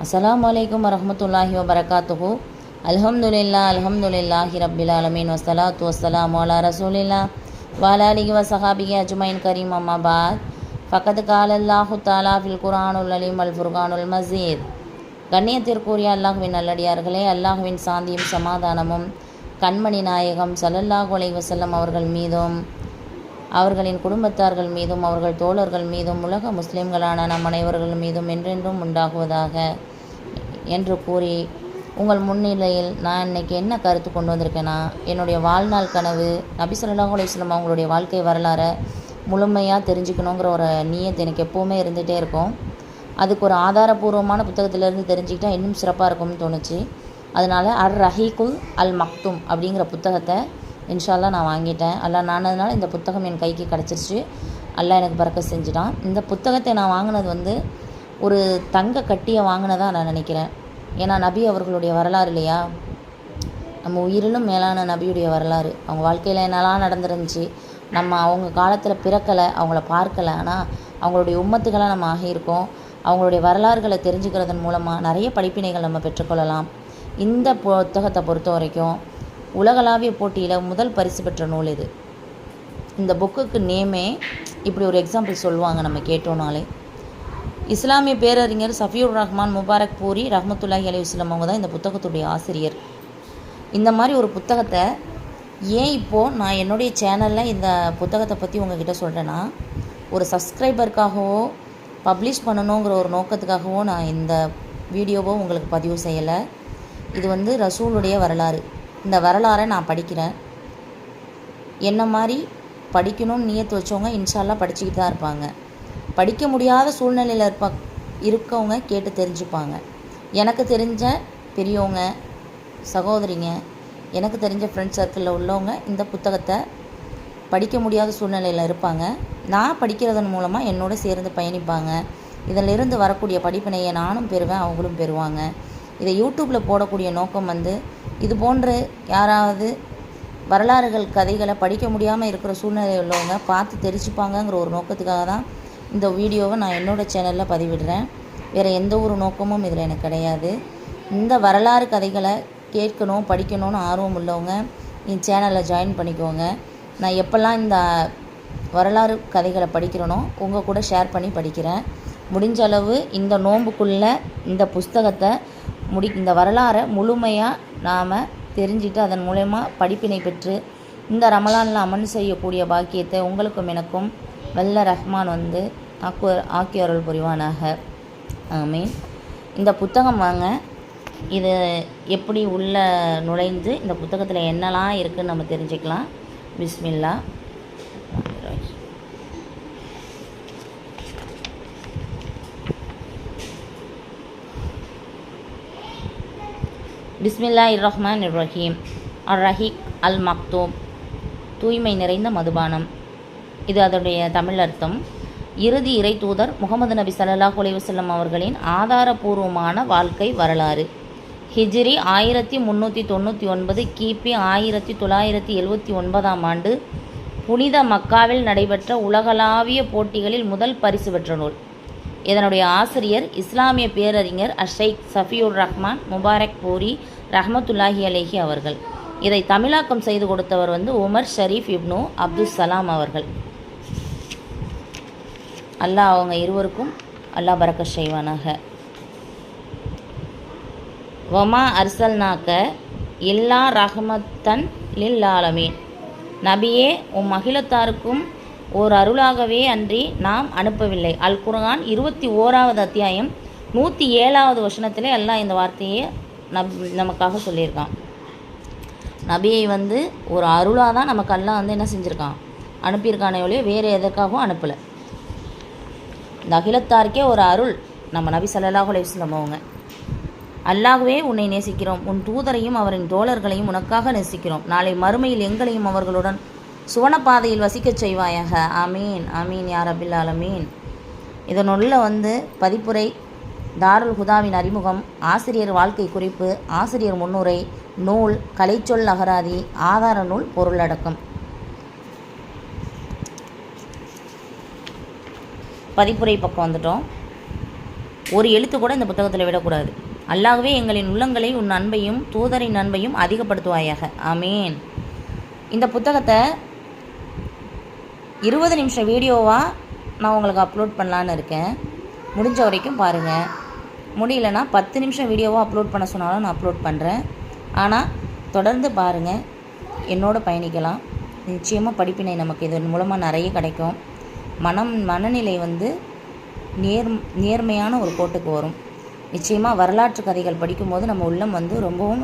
அஸ்ஸலாமு அலைக்கும் வரஹ்மத்துல்லாஹி வபரகாத்துஹு. அல்ஹம்துலில்லாஹி ரப்பில் ஆலமீன் வஸ்ஸலாத்து வஸ்ஸலாமு அலா ரசூலில்லாஹ் வ அலா ஆலிஹி வ ஸஹாபிஹி அஜ்மஈன் கரீம் அம்மா பாத். ஃபக்கத் காலல்லாஹு தஆலா ஃபில் குர்ஆனுல் அலீம் வல் ஃபுர்கானுல் மஜீத். கண்ணியத்திற்குரிய அல்லாஹ்வின் நல்லடியார்களே, அல்லாஹ்வின் சாந்தியும் சமாதானமும் கண்மணி நாயகம் ஸல்லல்லாஹு அலைஹி வஸல்லம் அவர்கள் மீதும் அவர்களின் குடும்பத்தார்கள் மீதும் அவர்கள் தோழர்கள் மீதும் உலக முஸ்லிம்களான நம் அனைவர்கள் மீதும் என்றென்றும் உண்டாகுவதாக என்று கூறி, உங்கள் முன்னிலையில் நான் இன்றைக்கி என்ன கருத்து கொண்டு வந்திருக்கேன்னா, என்னுடைய வாழ்நாள் கனவு நபி ஸல்லல்லாஹு அலைஹி வஸல்லம் அவங்களுடைய வாழ்க்கை வரலாறை முழுமையாக தெரிஞ்சுக்கணுங்கிற ஒரு நியத் எனக்கு எப்போவுமே இருந்துகிட்டே இருக்கும். அதுக்கு ஒரு ஆதாரபூர்வமான புத்தகத்திலேருந்து தெரிஞ்சுக்கிட்டால் இன்னும் சிறப்பாக இருக்கும்னு தோணுச்சு. அதனால் ரஹீக்குல் அல் மக்தும் அப்படிங்கிற புத்தகத்தை இன்ஷா அல்லாஹ் நான் வாங்கிட்டேன். அல்லாஹ் நானதுனால இந்த புத்தகம் என் கைக்கு கிடச்சிருச்சு. அல்லாஹ் எனக்கு பரக்கத் செஞ்சுட்டான். இந்த புத்தகத்தை நான் வாங்கினது ஒரு தங்க கட்டியை வாங்கினதாக நான் நினைக்கிறேன். ஏன்னா நபி அவர்களுடைய வரலாறு இல்லையா, நம்ம உயிரிலும் மேலான நபியுடைய வரலாறு. அவங்க வாழ்க்கையில் என்னெல்லாம் நடந்துருந்துச்சு, நம்ம அவங்க காலத்தில் பிறக்கலை, அவங்கள பார்க்கலை, ஆனால் அவங்களுடைய உம்மத்துக்களாக நம்ம ஆகியிருக்கோம். அவங்களுடைய வரலாறுகளை தெரிஞ்சுக்கிறதன் மூலமாக நிறைய படிப்பினைகள் நம்ம பெற்றுக்கொள்ளலாம். இந்த புத்தகத்தை பொறுத்த வரைக்கும் உலகளாவிய போட்டியில் முதல் பரிசு பெற்ற நூல் இது. இந்த புக்குக்கு நேமே இப்படி ஒரு எக்ஸாம்பிள் சொல்லுவாங்க நம்ம கேட்டோனாலே. இஸ்லாமிய பேரறிஞர் சஃபியுர் ரஹ்மான் முபாரக் பூரி ரஹ்மத்துல்லாஹி அலைஹி வஸல்லம் அவங்க தான் இந்த புத்தகத்துடைய ஆசிரியர். இந்த மாதிரி ஒரு புத்தகத்தை ஏன் இப்போது நான் என்னுடைய சேனலில் இந்த புத்தகத்தை பற்றி உங்ககிட்ட சொல்கிறேன்னா, ஒரு சப்ஸ்கிரைபருக்காகவோ பப்ளிஷ் பண்ணணுங்கிற ஒரு நோக்கத்துக்காகவோ நான் இந்த வீடியோவோ உங்களுக்கு பதிவு செய்யலை. இது ரசூலுடைய வரலாறு. இந்த வரலாறை நான் படிக்கிறேன். என்ன மாதிரி படிக்கணும்னு நியத்து வச்சவங்க இன்ஷா அல்லாஹ் படிச்சுக்கிட்டு தான் இருப்பாங்க. படிக்க முடியாத சூழ்நிலையில் இருக்கவங்க கேட்டு தெரிஞ்சுப்பாங்க. எனக்கு தெரிஞ்ச பெரியவங்க, சகோதரிங்க, எனக்கு தெரிஞ்ச ஃப்ரெண்ட்ஸ் சர்க்கிளில் உள்ளவங்க இந்த புத்தகத்தை படிக்க முடியாத சூழ்நிலையில் இருப்பாங்க. நான் படிக்கிறதன் மூலமாக என்னோட சேர்ந்து பயணிப்பாங்க. இதிலிருந்து வரக்கூடிய படிப்பினையை நானும் பெறுவேன், அவங்களும் பெறுவாங்க. இதை யூடியூப்பில் போடக்கூடிய நோக்கம் இது போன்ற யாராவது வரலாறுகள் கதைகளை படிக்க முடியாமல் இருக்கிற சூழ்நிலை உள்ளவங்க பார்த்து தெரிஞ்சுப்பாங்கங்கிற ஒரு நோக்கத்துக்காக தான் இந்த வீடியோவை நான் என்னோடய சேனலில் பதிவிடுறேன். வேறு எந்த ஒரு நோக்கமும் இதில் எனக்கு கிடையாது. இந்த வரலாறு கதைகளை கேட்கணும், படிக்கணும்னு ஆர்வம் உள்ளவங்க என் சேனலில் ஜாயின் பண்ணிக்கோங்க. நான் எப்போல்லாம் இந்த வரலாறு கதைகளை படிக்கிறேனோ உங்கள் கூட ஷேர் பண்ணி படிக்கிறேன். முடிஞ்ச அளவு இந்த நோன்புக்குள்ளே இந்த புஸ்தகத்தை இந்த வரலாறை முழுமையாக நாம் தெரிஞ்சுட்டு அதன் மூலயமா படிப்பினை பெற்று இந்த ரமலானில் அமல் செய்யக்கூடிய பாக்கியத்தை உங்களுக்கும் எனக்கும் வல்ல ரஹ்மான் ஆக்கி அருள் புரிவானாக. ஆமீன். இந்த புத்தகம் வாங்க. இது எப்படி உள்ள நுழைந்து இந்த புத்தகத்தில் என்னெல்லாம் இருக்குதுன்னு நம்ம தெரிஞ்சுக்கலாம். பிஸ்மில்லா. பிஸ்மில்லாஹிர் ரஹ்மானிர் ரஹீம். ரஹீக் அல் மக்தூம், தூய்மை நிறைந்த மதுபானம். இது அதனுடைய தமிழ் அர்த்தம். இறுதி இறை தூதர் முகமது நபி ஸல்லல்லாஹு அலைஹி வஸல்லம் அவர்களின் ஆதாரபூர்வமான வாழ்க்கை வரலாறு. ஹிஜ்ரி 1399, கிபி 1979 ஆண்டு புனித மக்காவில் நடைபெற்ற உலகளாவிய போட்டிகளில் முதல் பரிசு பெற்ற நூல். இதனுடைய ஆசிரியர் இஸ்லாமிய பேரறிஞர் ஷைக் சஃபியுர் ரஹ்மான் முபாரக் பூரி ரஹ்மத்துல்லாஹி அலைஹி அவர்கள். இதை தமிழாக்கம் செய்து கொடுத்தவர் உமர் ஷரீஃப் இப்னு அப்துல் சலாம் அவர்கள். அல்லாஹ் அவங்க இருவருக்கும் அல்லாஹ் பரக்கத் செய்வானாக. வமா அர்சல்நாக்க இல்லா ரஹ்மத்தன் லில் ஆலமீன். நபியே, அகிலத்தாருக்கும் ஓர் அருளாகவே அன்றி நாம் அனுப்பவில்லை. அல் குர்ஆன் 21வது அத்தியாயம் 107வது வசனத்திலே அல்லாஹ் இந்த வார்த்தையை நமக்காக சொல்லியிருக்கான். நபியை ஒரு அருளாக தான் நமக்கு அல்லாஹ் என்ன செஞ்சுருக்கான், அனுப்பியிருக்கானே ஒழிய வேறு எதற்காகவும் அனுப்பலை. இந்த அகிலத்தாருக்கே ஒரு அருள் நம்ம நபி ஸல்லல்லாஹு அலைஹி வஸல்லம் அவங்க. அல்லாஹ்வே உன்னை நேசிக்கிறோம், உன் தூதரையும் அவரின் தோழர்களையும் உனக்காக நேசிக்கிறோம். நாளை மறுமையில் எங்களையும் அவர்களுடன் சுவனப்பாதையில் வசிக்கச் செய்வாயாக. ஆமீன் ஆமீன் யா ரப்பில் ஆலமீன். இதனுள்ள பதிப்புரை, தாருல் ஹுதாவின் அறிமுகம், ஆசிரியர் வாழ்க்கை குறிப்பு, ஆசிரியர் முன்னுரை, நூல், கலைச்சொல் அகராதி, ஆதார நூல், பொருளடக்கம். பதிப்புரை பக்கம் வந்துட்டோம். ஒரு எழுத்து கூட இந்த புத்தகத்தில் விடக்கூடாது. அல்லாஹ்வே எங்களின் உள்ளங்களை உன் அன்பையும் தூதரின் அன்பையும் அதிகப்படுத்துவாயாக. ஆமீன். இந்த புத்தகத்தை 20 நிமிஷம் வீடியோவாக நான் உங்களுக்கு அப்லோட் பண்ணலான்னு இருக்கேன். முடிஞ்ச வரைக்கும் பாருங்கள். முடியலன்னா 10 நிமிஷம் வீடியோவாக அப்லோட் பண்ண சொன்னாலும் நான் அப்லோட் பண்ணுறேன். ஆனால் தொடர்ந்து பாருங்கள், என்னோட பயணிக்கலாம். நிச்சயமாக படிப்பினை நமக்கு இதன் மூலமாக நிறைய கிடைக்கும். மனநிலை வந்து நேர்மையான ஒரு கோட்டுக்கு வரும். நிச்சயமாக வரலாற்று கதைகள் படிக்கும்போது நம்ம உள்ளம் வந்து ரொம்பவும்